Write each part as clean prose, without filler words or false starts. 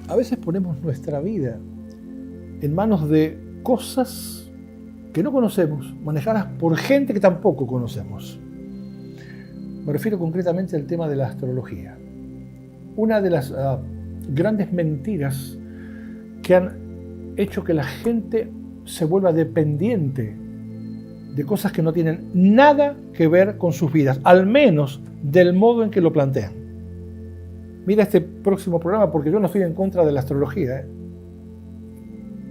A veces ponemos nuestra vida en manos de cosas que no conocemos, manejadas por gente que tampoco conocemos. Me refiero concretamente al tema de la astrología. Una de las grandes mentiras que han hecho que la gente se vuelva dependiente de cosas que no tienen nada que ver con sus vidas, al menos del modo en que lo plantean. Mira este próximo programa, porque yo no estoy en contra de la astrología,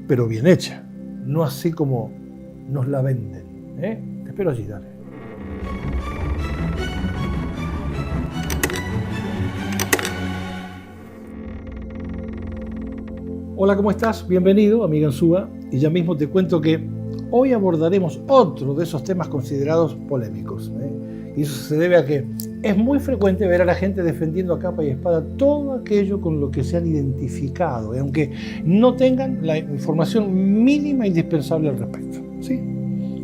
pero bien hecha, no así como nos la venden. Te espero allí, dale. Hola, ¿cómo estás? Bienvenido, amiga Ansúa, y ya mismo te cuento que hoy abordaremos otro de esos temas considerados polémicos. Y eso se debe a que es muy frecuente ver a la gente defendiendo a capa y espada todo aquello con lo que se han identificado, aunque no tengan la información mínima indispensable al respecto. ¿Sí?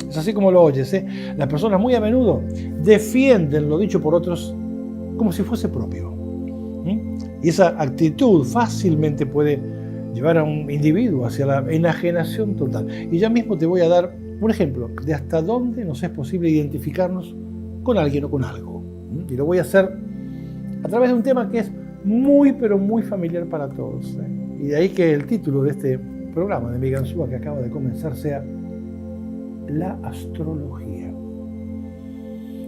Es así como lo oyes. Las personas muy a menudo defienden lo dicho por otros como si fuese propio. Y esa actitud fácilmente puede llevar a un individuo hacia la enajenación total. Y ya mismo te voy a dar un ejemplo de hasta dónde nos es posible identificarnos con alguien o con algo. Y lo voy a hacer a través de un tema que es muy, pero muy familiar para todos. Y de ahí que el título de este programa de Amiga Ansúa que acaba de comenzar sea la astrología.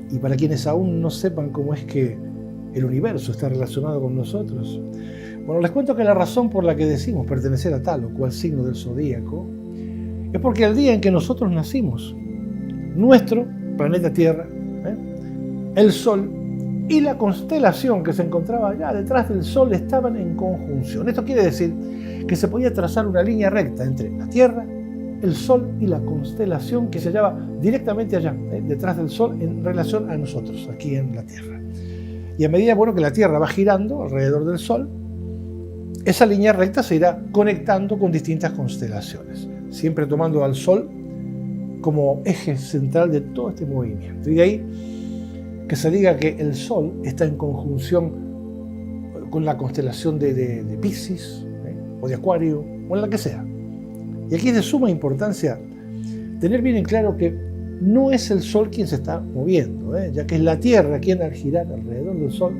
Y para quienes aún no sepan cómo es que el universo está relacionado con nosotros, bueno, les cuento que la razón por la que decimos pertenecer a tal o cual signo del zodíaco es porque el día en que nosotros nacimos, nuestro planeta Tierra, el Sol y la constelación que se encontraba allá detrás del Sol estaban en conjunción. Esto quiere decir que se podía trazar una línea recta entre la Tierra, el Sol y la constelación que se hallaba directamente allá, detrás del Sol, en relación a nosotros, aquí en la Tierra. Y a medida que la Tierra va girando alrededor del Sol, esa línea recta se irá conectando con distintas constelaciones, siempre tomando al Sol como eje central de todo este movimiento. Y de ahí que se diga que el Sol está en conjunción con la constelación de Piscis, o de Acuario, o en la que sea. Y aquí es de suma importancia tener bien en claro que no es el Sol quien se está moviendo, ya que es la Tierra quien al girar alrededor del Sol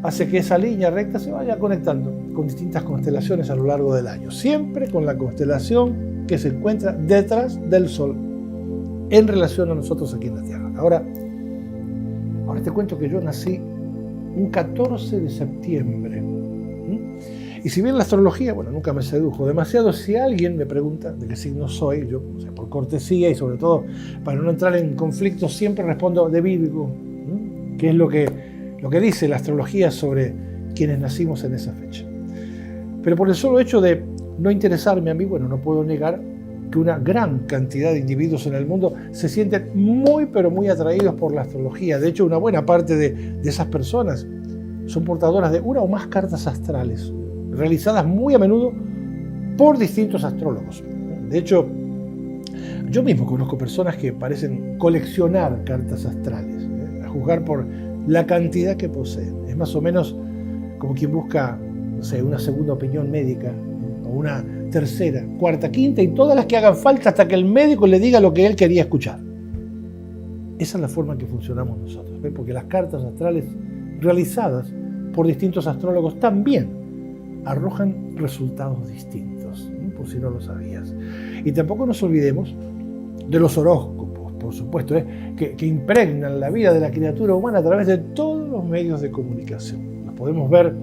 hace que esa línea recta se vaya conectando con distintas constelaciones a lo largo del año, siempre con la constelación que se encuentra detrás del Sol en relación a nosotros aquí en la Tierra. Ahora te cuento que yo nací un 14 de septiembre. Y si bien la astrología, nunca me sedujo demasiado, si alguien me pregunta de qué signo soy, yo, por cortesía y sobre todo para no entrar en conflictos, siempre respondo de Virgo, que es lo que dice la astrología sobre quienes nacimos en esa fecha. Pero por el solo hecho de no interesarme a mí, no puedo negar que una gran cantidad de individuos en el mundo se sienten muy, pero muy atraídos por la astrología. De hecho, una buena parte de esas personas son portadoras de una o más cartas astrales, realizadas muy a menudo por distintos astrólogos. De hecho, yo mismo conozco personas que parecen coleccionar cartas astrales, a juzgar por la cantidad que poseen. Es más o menos como quien busca, una segunda opinión médica, o una tercera, cuarta, quinta y todas las que hagan falta hasta que el médico le diga lo que él quería escuchar. Esa es la forma en que funcionamos nosotros, porque las cartas astrales realizadas por distintos astrólogos también arrojan resultados distintos, por si no lo sabías. Y tampoco nos olvidemos de los horóscopos, por supuesto, que impregnan la vida de la criatura humana a través de todos los medios de comunicación. Los podemos ver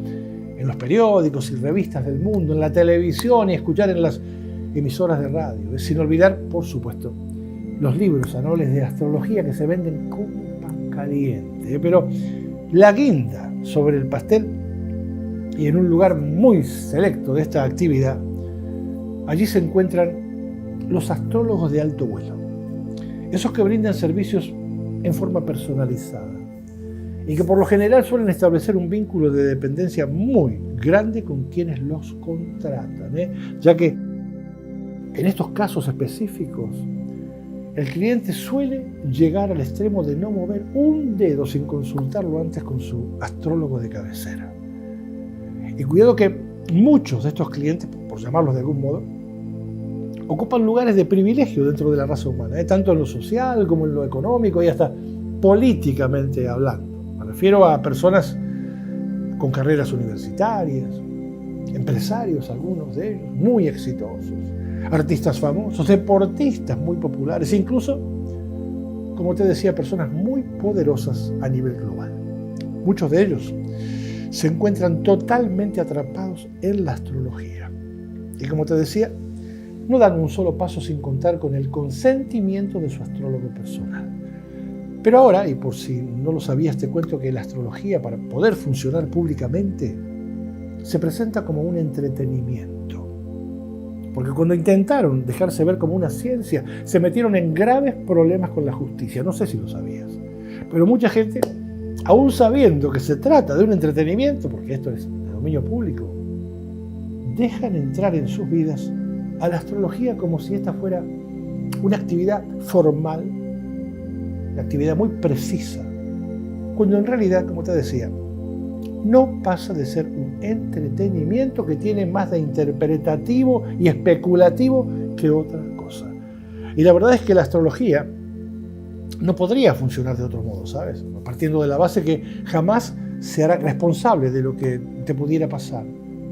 en los periódicos y revistas del mundo, en la televisión y escuchar en las emisoras de radio. Sin olvidar, por supuesto, los libros anuales de astrología que se venden como pan caliente. Pero la guinda sobre el pastel, y en un lugar muy selecto de esta actividad, allí se encuentran los astrólogos de alto vuelo. Esos que brindan servicios en forma personalizada y que por lo general suelen establecer un vínculo de dependencia muy grande con quienes los contratan, ya que en estos casos específicos el cliente suele llegar al extremo de no mover un dedo sin consultarlo antes con su astrólogo de cabecera. Y cuidado que muchos de estos clientes, por llamarlos de algún modo, ocupan lugares de privilegio dentro de la raza humana, tanto en lo social como en lo económico y hasta políticamente hablando. Me refiero a personas con carreras universitarias, empresarios, algunos de ellos, muy exitosos, artistas famosos, deportistas muy populares, incluso, como te decía, personas muy poderosas a nivel global. Muchos de ellos se encuentran totalmente atrapados en la astrología. Y como te decía, no dan un solo paso sin contar con el consentimiento de su astrólogo personal. Pero ahora, y por si no lo sabías, te cuento que la astrología, para poder funcionar públicamente, se presenta como un entretenimiento. Porque cuando intentaron dejarse ver como una ciencia, se metieron en graves problemas con la justicia. No sé si lo sabías. Pero mucha gente, aún sabiendo que se trata de un entretenimiento, porque esto es de dominio público, dejan entrar en sus vidas a la astrología como si esta fuera una actividad formal, una actividad muy precisa, cuando en realidad, como te decía, no pasa de ser un entretenimiento que tiene más de interpretativo y especulativo que otra cosa. Y la verdad es que la astrología no podría funcionar de otro modo, ¿sabes? Partiendo de la base que jamás se hará responsable de lo que te pudiera pasar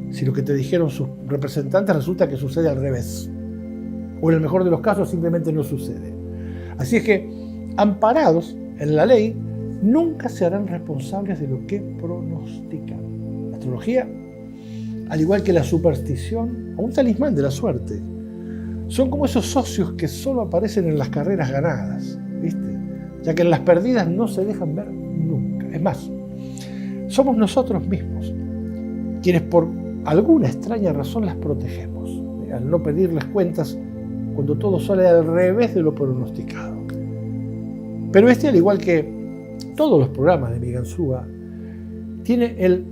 si lo que te dijeron sus representantes resulta que sucede al revés. O en el mejor de los casos simplemente no sucede. Así es que, amparados en la ley, nunca se harán responsables de lo que pronostican. La astrología, al igual que la superstición o un talismán de la suerte, son como esos socios que solo aparecen en las carreras ganadas, ¿viste? Ya que en las perdidas no se dejan ver nunca. Es más, somos nosotros mismos quienes por alguna extraña razón las protegemos, al no pedirles cuentas cuando todo sale al revés de lo pronosticado. Pero al igual que todos los programas de Miguel Súa, tiene el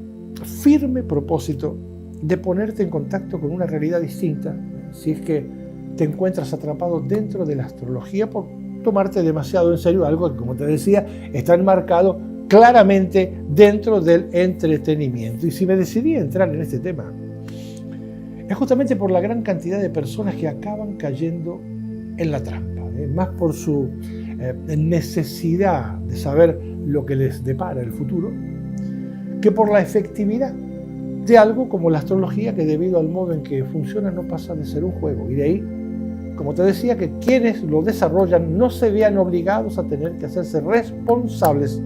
firme propósito de ponerte en contacto con una realidad distinta, si es que te encuentras atrapado dentro de la astrología por tomarte demasiado en serio algo que, como te decía, está enmarcado claramente dentro del entretenimiento. Y si me decidí a entrar en este tema, es justamente por la gran cantidad de personas que acaban cayendo en la trampa, más por su necesidad de saber lo que les depara el futuro, que por la efectividad de algo como la astrología, que debido al modo en que funciona no pasa de ser un juego. Y de ahí, como te decía, que quienes lo desarrollan no se vean obligados a tener que hacerse responsables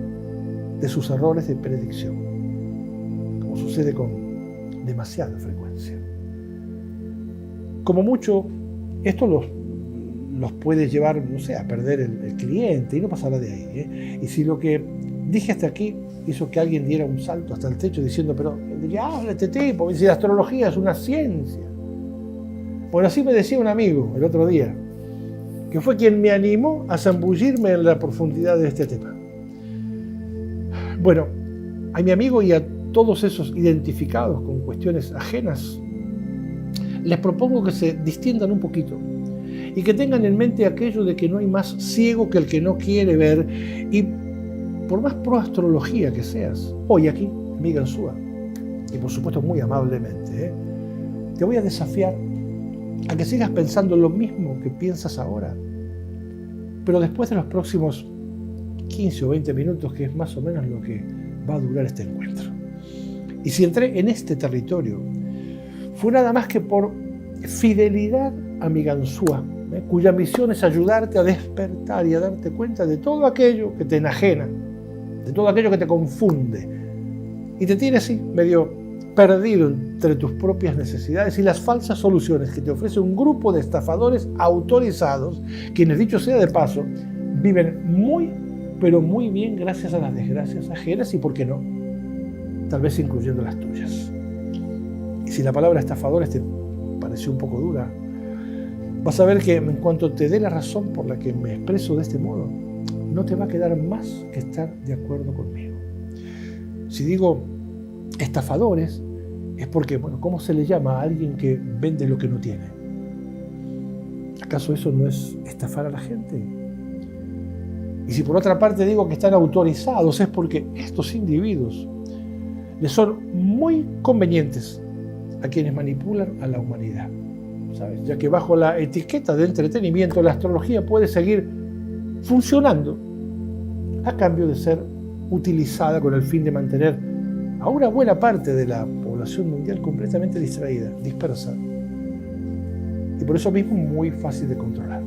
de sus errores de predicción, como sucede con demasiada frecuencia. Como mucho, esto los puede llevar, no sé, a perder el cliente y no pasará de ahí. Y si lo que dije hasta aquí hizo que alguien diera un salto hasta el techo diciendo, pero ya habla este tipo, si la astrología es una ciencia. Bueno, así me decía un amigo el otro día, que fue quien me animó a zambullirme en la profundidad de este tema. Bueno, a mi amigo y a todos esos identificados con cuestiones ajenas, les propongo que se distiendan un poquito y que tengan en mente aquello de que no hay más ciego que el que no quiere ver. Y por más pro astrología que seas, hoy aquí, Miguel Súa, y por supuesto muy amablemente, te voy a desafiar a que sigas pensando lo mismo que piensas ahora, pero después de los próximos 15 o 20 minutos, que es más o menos lo que va a durar este encuentro. Y si entré en este territorio, fue nada más que por fidelidad a mi ganzúa, cuya misión es ayudarte a despertar y a darte cuenta de todo aquello que te enajena, de todo aquello que te confunde y te tiene así medio perdido entre tus propias necesidades y las falsas soluciones que te ofrece un grupo de estafadores autorizados, quienes, dicho sea de paso, viven muy, pero muy bien gracias a las desgracias ajenas y, ¿por qué no?, tal vez incluyendo las tuyas. Y si la palabra estafadores te pareció un poco dura, vas a ver que en cuanto te dé la razón por la que me expreso de este modo, no te va a quedar más que estar de acuerdo conmigo. Si digo estafadores, es porque, bueno, ¿cómo se le llama a alguien que vende lo que no tiene? ¿Acaso eso no es estafar a la gente? Y si por otra parte digo que están autorizados, es porque estos individuos les son muy convenientes a quienes manipulan a la humanidad, ¿sabes? Ya que bajo la etiqueta de entretenimiento la astrología puede seguir funcionando a cambio de ser utilizada con el fin de mantener a una buena parte de la población mundial completamente distraída, dispersa, y por eso mismo muy fácil de controlar.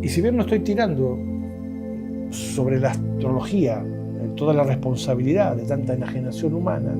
Y si bien no estoy tirando sobre la astrología toda la responsabilidad de tanta enajenación humana,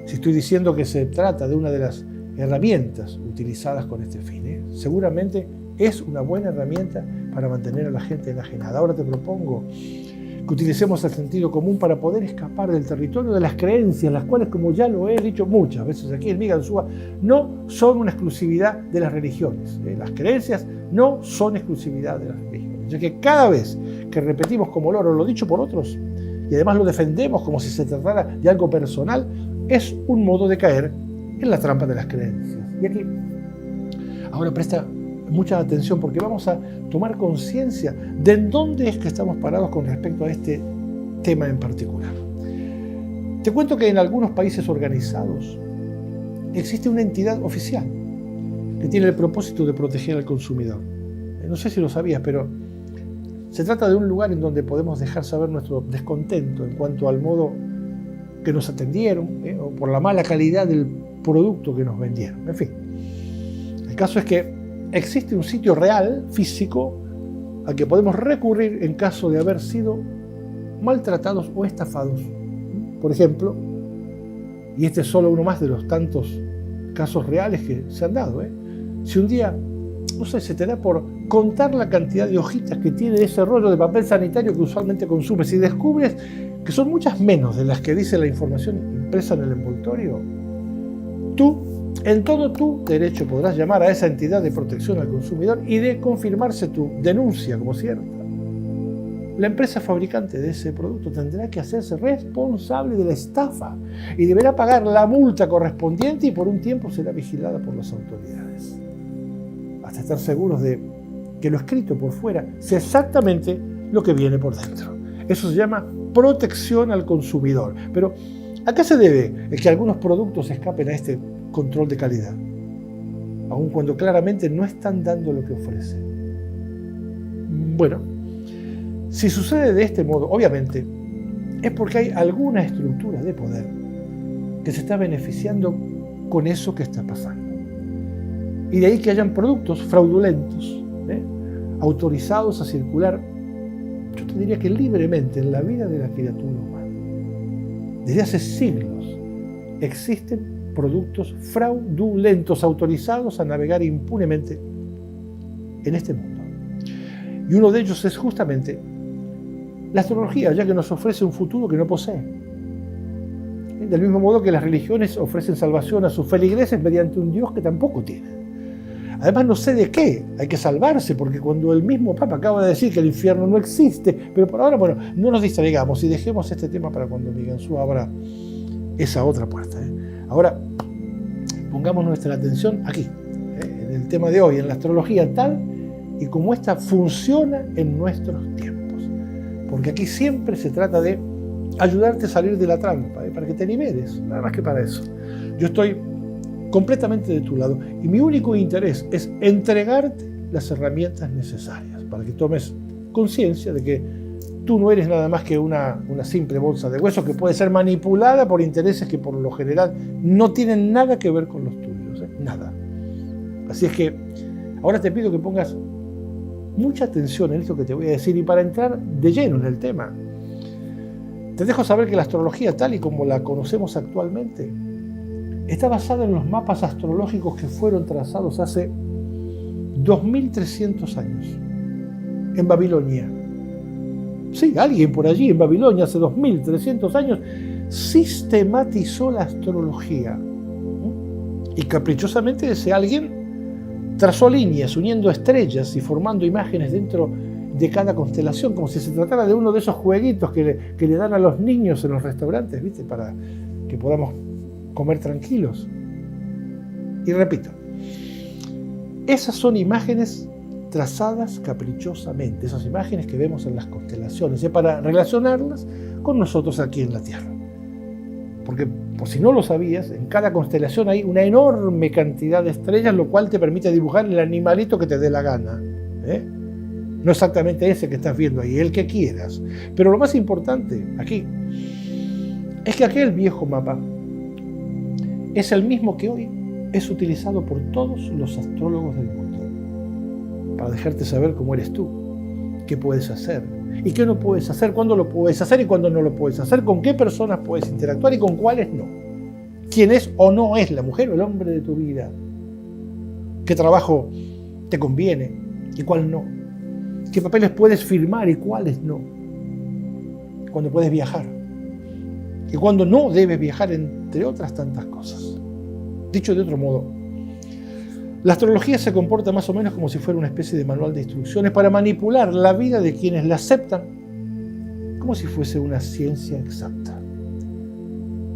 si estoy diciendo que se trata de una de las herramientas utilizadas con este fin, seguramente es una buena herramienta para mantener a la gente enajenada. Ahora te propongo que utilicemos el sentido común para poder escapar del territorio de las creencias, las cuales, como ya lo he dicho muchas veces aquí en Miguel Ansúa, no son una exclusividad de las religiones. Las creencias no son exclusividad de las religiones, ya que cada vez que repetimos como loro lo dicho por otros, y además lo defendemos como si se tratara de algo personal, es un modo de caer en la trampa de las creencias. Y aquí, ahora presta mucha atención porque vamos a tomar conciencia de en dónde es que estamos parados con respecto a este tema en particular. Te cuento que en algunos países organizados existe una entidad oficial que tiene el propósito de proteger al consumidor. No sé si lo sabías, pero se trata de un lugar en donde podemos dejar saber nuestro descontento en cuanto al modo que nos atendieron, o por la mala calidad del producto que nos vendieron. En fin, el caso es que existe un sitio real, físico, al que podemos recurrir en caso de haber sido maltratados o estafados. Por ejemplo, y este es solo uno más de los tantos casos reales que se han dado, si un día, no sé, se te da por contar la cantidad de hojitas que tiene ese rollo de papel sanitario que usualmente consumes y descubres que son muchas menos de las que dice la información impresa en el envoltorio, tú, en todo tu derecho, podrás llamar a esa entidad de protección al consumidor y de confirmarse tu denuncia como cierta. La empresa fabricante de ese producto tendrá que hacerse responsable de la estafa y deberá pagar la multa correspondiente y por un tiempo será vigilada por las autoridades, hasta estar seguros de que lo escrito por fuera sea exactamente lo que viene por dentro. Eso se llama protección al consumidor. Pero ¿a qué se debe el que algunos productos escapen a este control de calidad, aun cuando claramente no están dando lo que ofrecen? Bueno, si sucede de este modo, obviamente, es porque hay alguna estructura de poder que se está beneficiando con eso que está pasando. Y de ahí que hayan productos fraudulentos, autorizados a circular, yo te diría que libremente en la vida de la criatura humana. Desde hace siglos existen productos fraudulentos autorizados a navegar impunemente en este mundo. Y uno de ellos es justamente la astrología, ya que nos ofrece un futuro que no posee. Del mismo modo que las religiones ofrecen salvación a sus feligreses mediante un Dios que tampoco tienen. Además, no sé de qué hay que salvarse, porque cuando el mismo Papa acaba de decir que el infierno no existe, pero por ahora, bueno, no nos distraigamos y dejemos este tema para cuando Miguel Ansúa abra esa otra puerta. Ahora, pongamos nuestra atención aquí, en el tema de hoy, en la astrología tal y como esta funciona en nuestros tiempos. Porque aquí siempre se trata de ayudarte a salir de la trampa, para que te liberes, nada más que para eso. Yo estoy completamente de tu lado y mi único interés es entregarte las herramientas necesarias para que tomes conciencia de que tú no eres nada más que una simple bolsa de huesos que puede ser manipulada por intereses que por lo general no tienen nada que ver con los tuyos, nada. Así es que ahora te pido que pongas mucha atención en esto que te voy a decir y para entrar de lleno en el tema, te dejo saber que la astrología tal y como la conocemos actualmente está basada en los mapas astrológicos que fueron trazados hace 2300 años en Babilonia. Sí, alguien por allí en Babilonia hace 2300 años sistematizó la astrología y caprichosamente ese alguien trazó líneas uniendo estrellas y formando imágenes dentro de cada constelación, como si se tratara de uno de esos jueguitos que le dan a los niños en los restaurantes, ¿viste? Para que podamos comer tranquilos. Y repito, esas son imágenes trazadas caprichosamente, esas imágenes que vemos en las constelaciones, para relacionarlas con nosotros aquí en la Tierra. Porque, por si no lo sabías, en cada constelación hay una enorme cantidad de estrellas, lo cual te permite dibujar el animalito que te dé la gana. No exactamente ese que estás viendo ahí, el que quieras. Pero lo más importante aquí es que aquel viejo mapa es el mismo que hoy es utilizado por todos los astrólogos del mundo para dejarte saber cómo eres tú, qué puedes hacer y qué no puedes hacer, cuándo lo puedes hacer y cuándo no lo puedes hacer, con qué personas puedes interactuar y con cuáles no, quién es o no es la mujer o el hombre de tu vida, qué trabajo te conviene y cuál no, qué papeles puedes firmar y cuáles no, cuándo puedes viajar y cuándo no debes viajar, entre otras tantas cosas. Dicho de otro modo, la astrología se comporta más o menos como si fuera una especie de manual de instrucciones para manipular la vida de quienes la aceptan, como si fuese una ciencia exacta.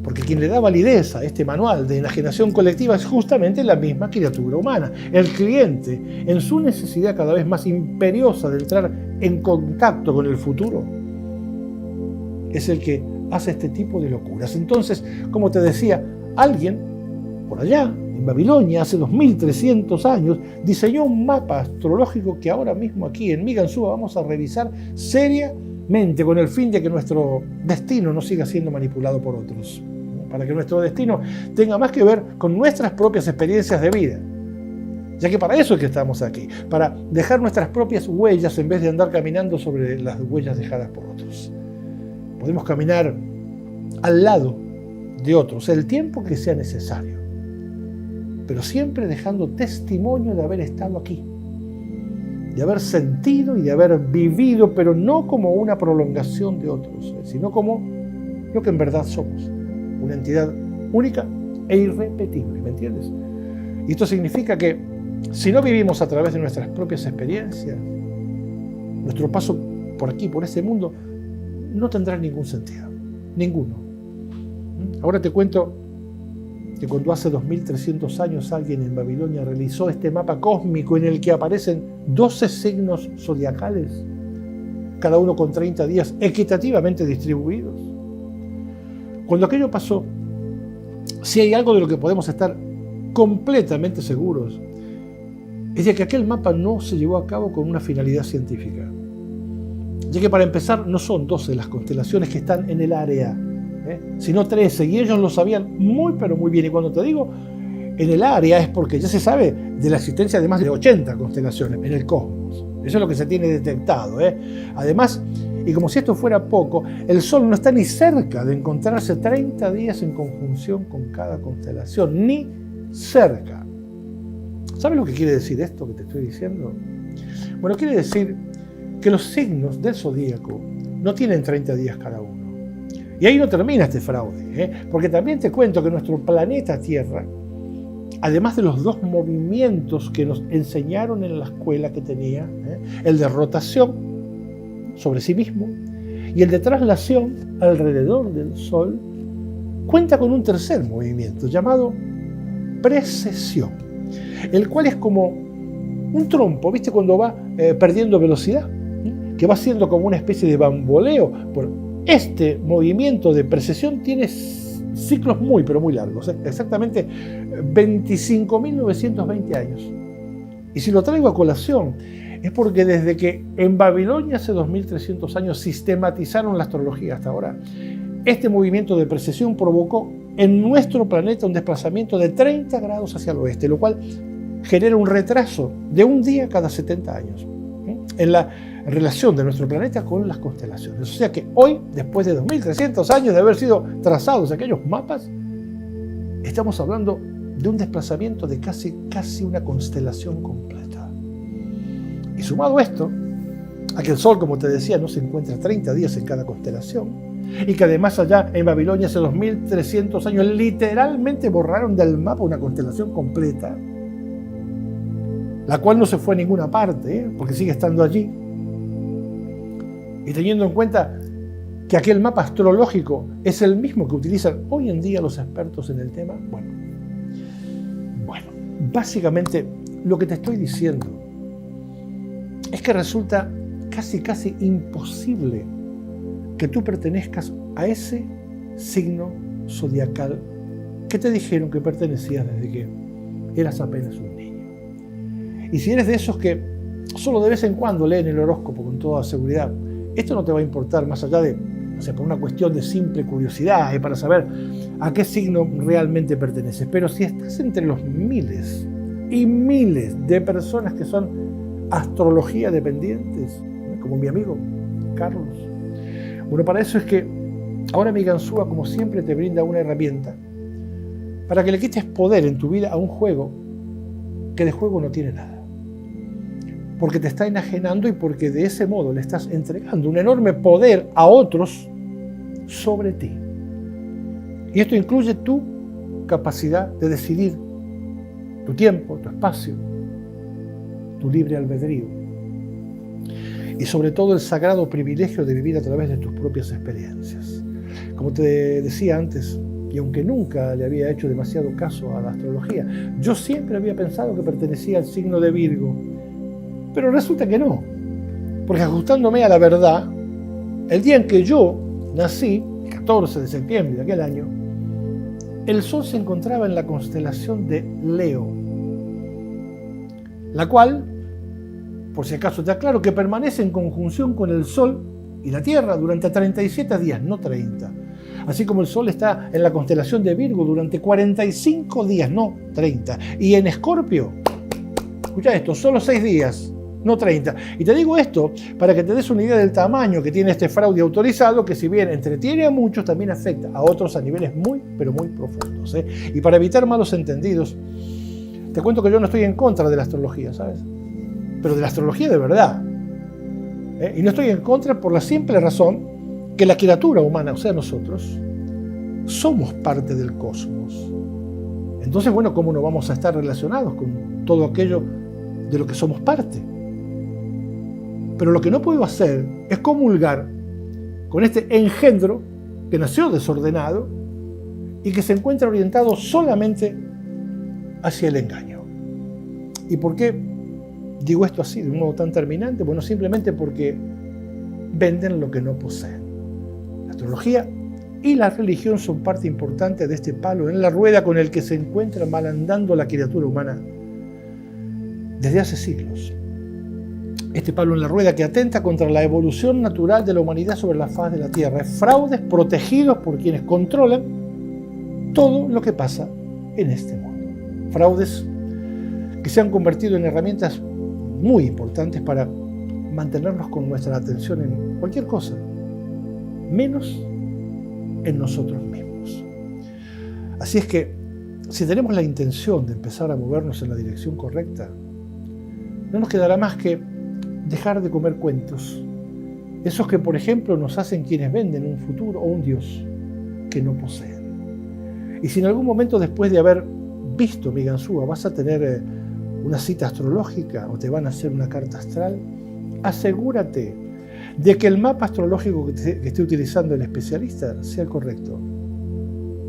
Porque quien le da validez a este manual de enajenación colectiva es justamente la misma criatura humana, el cliente, en su necesidad cada vez más imperiosa de entrar en contacto con el futuro, es el que hace este tipo de locuras. Entonces, como te decía, alguien por allá, en Babilonia, hace 2300 años, diseñó un mapa astrológico que ahora mismo aquí en Migansúa vamos a revisar seriamente con el fin de que nuestro destino no siga siendo manipulado por otros. Para que nuestro destino tenga más que ver con nuestras propias experiencias de vida. Ya que para eso es que estamos aquí, para dejar nuestras propias huellas en vez de andar caminando sobre las huellas dejadas por otros. Podemos caminar al lado de otros el tiempo que sea necesario, pero siempre dejando testimonio de haber estado aquí, de haber sentido y de haber vivido, pero no como una prolongación de otros, sino como lo que en verdad somos, una entidad única e irrepetible, ¿me entiendes? Y esto significa que si no vivimos a través de nuestras propias experiencias, nuestro paso por aquí, por este mundo, no tendrá ningún sentido, ninguno. Ahora te cuento que cuando hace 2300 años alguien en Babilonia realizó este mapa cósmico en el que aparecen 12 signos zodiacales, cada uno con 30 días equitativamente distribuidos. Cuando aquello pasó, si hay algo de lo que podemos estar completamente seguros, es de que aquel mapa no se llevó a cabo con una finalidad científica. Ya que para empezar no son 12 las constelaciones que están en el área, sino 13, y ellos lo sabían muy pero muy bien. Y cuando te digo en el área es porque ya se sabe de la existencia de más de 80 constelaciones en el cosmos. Eso es lo que se tiene detectado. Además, y como si esto fuera poco, el Sol no está ni cerca de encontrarse 30 días en conjunción con cada constelación, ni cerca. ¿Sabes lo que quiere decir esto que te estoy diciendo? Bueno, quiere decir que los signos del zodíaco no tienen 30 días cada uno. Y ahí no termina este fraude, porque también te cuento que nuestro planeta Tierra, además de los dos movimientos que nos enseñaron en la escuela que tenía, el de rotación sobre sí mismo y el de traslación alrededor del Sol, cuenta con un tercer movimiento llamado precesión, el cual es como un trompo, ¿viste? Cuando va perdiendo velocidad, que va haciendo como una especie de bamboleo. Bueno, este movimiento de precesión tiene ciclos muy, pero muy largos, exactamente 25.920 años. Y si lo traigo a colación, es porque desde que en Babilonia hace 2300 años sistematizaron la astrología hasta ahora, este movimiento de precesión provocó en nuestro planeta un desplazamiento de 30 grados hacia el oeste, lo cual genera un retraso de un día cada 70 años en la relación de nuestro planeta con las constelaciones. O sea que hoy, después de 2300 años de haber sido trazados aquellos mapas, estamos hablando de un desplazamiento de casi una constelación completa. Y sumado esto, a que el Sol, como te decía, no se encuentra 30 días en cada constelación, y que además allá en Babilonia hace 2300 años literalmente borraron del mapa una constelación completa, la cual no se fue a ninguna parte, porque sigue estando allí. Y teniendo en cuenta que aquel mapa astrológico es el mismo que utilizan hoy en día los expertos en el tema, bueno, básicamente lo que te estoy diciendo es que resulta casi imposible que tú pertenezcas a ese signo zodiacal que te dijeron que pertenecías desde que eras apenas un niño. Y si eres de esos que solo de vez en cuando leen el horóscopo con toda seguridad, esto no te va a importar más allá de, no sé, por una cuestión de simple curiosidad y para saber a qué signo realmente perteneces. Pero si estás entre los miles y miles de personas que son astrología dependientes, como mi amigo Carlos, bueno, para eso es que ahora mi Ganzúa, como siempre, te brinda una herramienta para que le quites poder en tu vida a un juego que de juego no tiene nada. Porque te está enajenando y porque de ese modo le estás entregando un enorme poder a otros sobre ti. Y esto incluye tu capacidad de decidir tu tiempo, tu espacio, tu libre albedrío. Y sobre todo el sagrado privilegio de vivir a través de tus propias experiencias. Como te decía antes, y aunque nunca le había hecho demasiado caso a la astrología, yo siempre había pensado que pertenecía al signo de Virgo. Pero resulta que no, porque ajustándome a la verdad, el día en que yo nací, el 14 de septiembre de aquel año, el Sol se encontraba en la constelación de Leo, la cual, por si acaso te aclaro, que permanece en conjunción con el Sol y la Tierra durante 37 días, no 30. Así como el Sol está en la constelación de Virgo durante 45 días, no 30. Y en Escorpio, escucha esto, solo 6 días, no 30. Y te digo esto para que te des una idea del tamaño que tiene este fraude autorizado, que si bien entretiene a muchos, también afecta a otros a niveles muy, pero muy profundos. Y para evitar malos entendidos, te cuento que yo no estoy en contra de la astrología, ¿sabes? Pero de la astrología de verdad. Y no estoy en contra por la simple razón que la criatura humana, o sea, nosotros, somos parte del cosmos. Entonces, bueno, ¿cómo no vamos a estar relacionados con todo aquello de lo que somos parte? Pero lo que no puedo hacer es comulgar con este engendro que nació desordenado y que se encuentra orientado solamente hacia el engaño. ¿Y por qué digo esto así, de un modo tan terminante? Bueno, simplemente porque venden lo que no poseen. La astrología y la religión son parte importante de este palo en la rueda con el que se encuentra malandando la criatura humana desde hace siglos. Este palo en la rueda que atenta contra la evolución natural de la humanidad sobre la faz de la Tierra. Es fraudes protegidos por quienes controlan todo lo que pasa en este mundo. Fraudes que se han convertido en herramientas muy importantes para mantenernos con nuestra atención en cualquier cosa, menos en nosotros mismos. Así es que, si tenemos la intención de empezar a movernos en la dirección correcta, no nos quedará más que dejar de comer cuentos, esos que, por ejemplo, nos hacen quienes venden un futuro o un Dios que no poseen. Y si en algún momento después de haber visto mi Ganzúa vas a tener una cita astrológica o te van a hacer una carta astral, asegúrate de que el mapa astrológico que esté utilizando el especialista sea el correcto.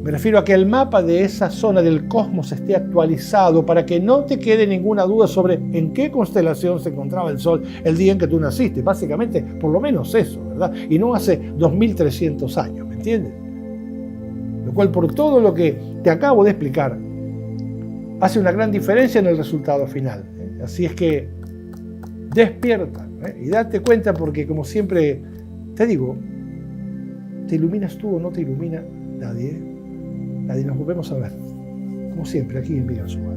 Me refiero a que el mapa de esa zona del cosmos esté actualizado para que no te quede ninguna duda sobre en qué constelación se encontraba el Sol el día en que tú naciste. Básicamente, por lo menos eso, ¿verdad? Y no hace 2300 años, ¿me entiendes? Lo cual, por todo lo que te acabo de explicar, hace una gran diferencia en el resultado final. Así es que despierta y date cuenta, porque como siempre te digo, ¿te iluminas tú o no te ilumina nadie? Nadie. Nos volvemos a ver, como siempre, aquí en Mi Ganzúa.